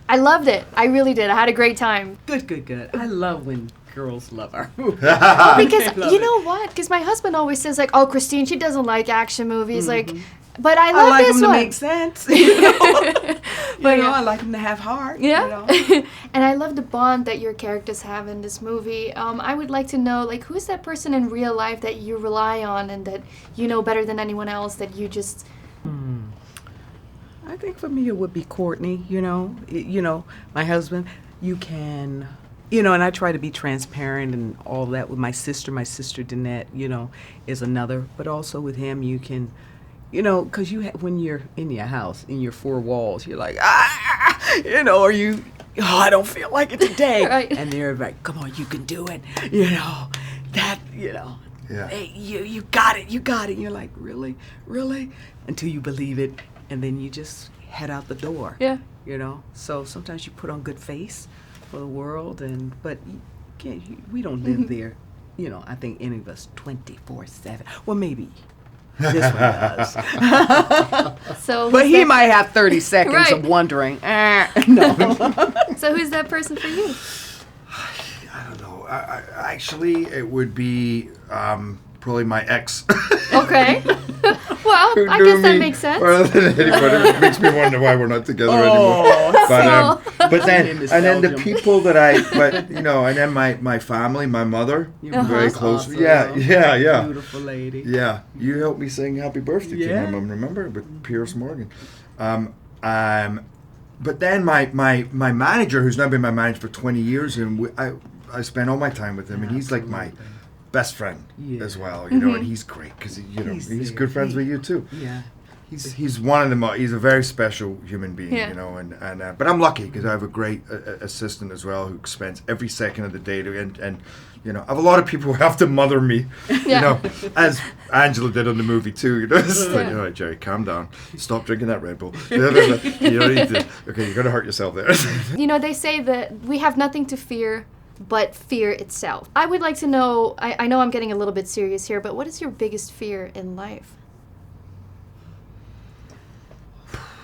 I loved it. I really did. I had a great time. Good. I love when girls love our movies. Oh, because you know what? Because my husband always says like, "Oh, Christine, she doesn't like action movies." Like, but I love like this them one. to make sense. You know? But You know, yeah. I like them to have heart. Yeah. You know? And I love the bond that your characters have in this movie. I would like to know, like, who's that person in real life that you rely on and that you know better than anyone else that you just... I think for me it would be Courtney, you know. My husband, you can, and I try to be transparent and all that with my sister. My sister Danette, is another. But also with him, you can, because when you're in your house, in your four walls, you're like, or you, I don't feel like it today. Right. And they're like, come on, you can do it, Yeah. Hey, you got it. And you're like, really? Until you believe it. And then you just head out the door. Yeah. So sometimes you put on good face for the world, but we don't live there. I think any of us 24/7. Well, maybe this one does. So But he might have 30 seconds Right. of wondering. No. So who's that person for you? I don't know. Actually, it would be probably my ex. Okay. Well, Who I knew guess that me makes sense. more than anybody. It makes me wonder why we're not together anymore. But then the Belgium. people that and then my family, my mother, Your very mom's close. awesome. Yeah. Beautiful lady. Yeah, you helped me sing "Happy Birthday" to Yeah. my mom. Remember with Pierce Morgan. But then my manager, who's now been my manager for 20 years, and I spent all my time with him, and he's like my best friend as well, and he's great because he's good friends with you too. Yeah. He's one of the he's a very special human being, Yeah. and but I'm lucky because I have a great assistant as well who spends every second of the day and I have a lot of people who have to mother me, Yeah. as Angela did on the movie too. It's like, Yeah. all right, Jerry, calm down, stop drinking that Red Bull. You don't need to. Okay, you're gonna hurt yourself there. They say that we have nothing to fear but fear itself. I would like to know, I know I'm getting a little bit serious here, but what is your biggest fear in life?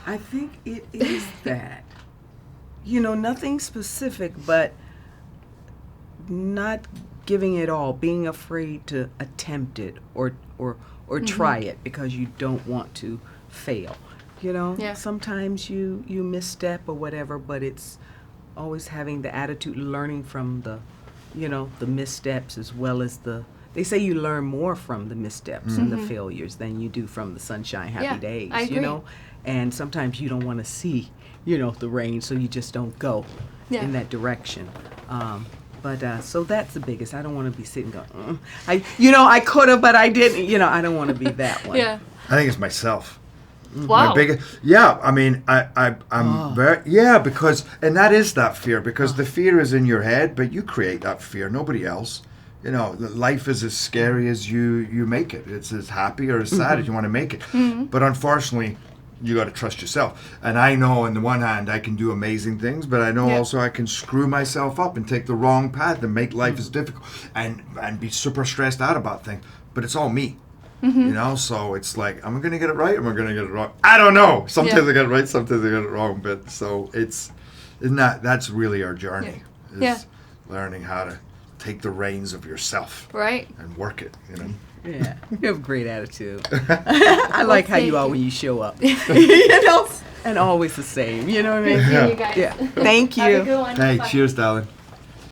I think it is that. Nothing specific, but not giving it all, being afraid to attempt it or try it because you don't want to fail. Yeah. Sometimes you misstep or whatever, but it's always having the attitude, learning from the missteps as well as they say you learn more from the missteps and the failures than you do from the sunshine, happy days, I agree. And sometimes you don't want to see, the rain, so you just don't go in that direction. So that's the biggest. I don't want to be sitting going, I could have, but I didn't. I don't want to be that one. Yeah. I think it's myself. Wow. My biggest, I mean, I'm very, because, and that is that fear, because the fear is in your head, but you create that fear, nobody else. Life is as scary as you make it. It's as happy or as sad as you want to make it. But unfortunately, you got to trust yourself. And I know on the one hand, I can do amazing things, but I know also I can screw myself up and take the wrong path and make life as difficult and be super stressed out about things. But it's all me. So it's like, am I going to get it right or am I going to get it wrong? I don't know. Sometimes I get it right, sometimes I get it wrong. But so that's really our journey. Is learning how to take the reins of yourself. Right. And work it, Yeah, you have a great attitude. I like how you are when you show up. And always the same. You know what I mean? Thank you, you guys. Yeah. Thank you. Have a good one. Hey, Bye. cheers, darling.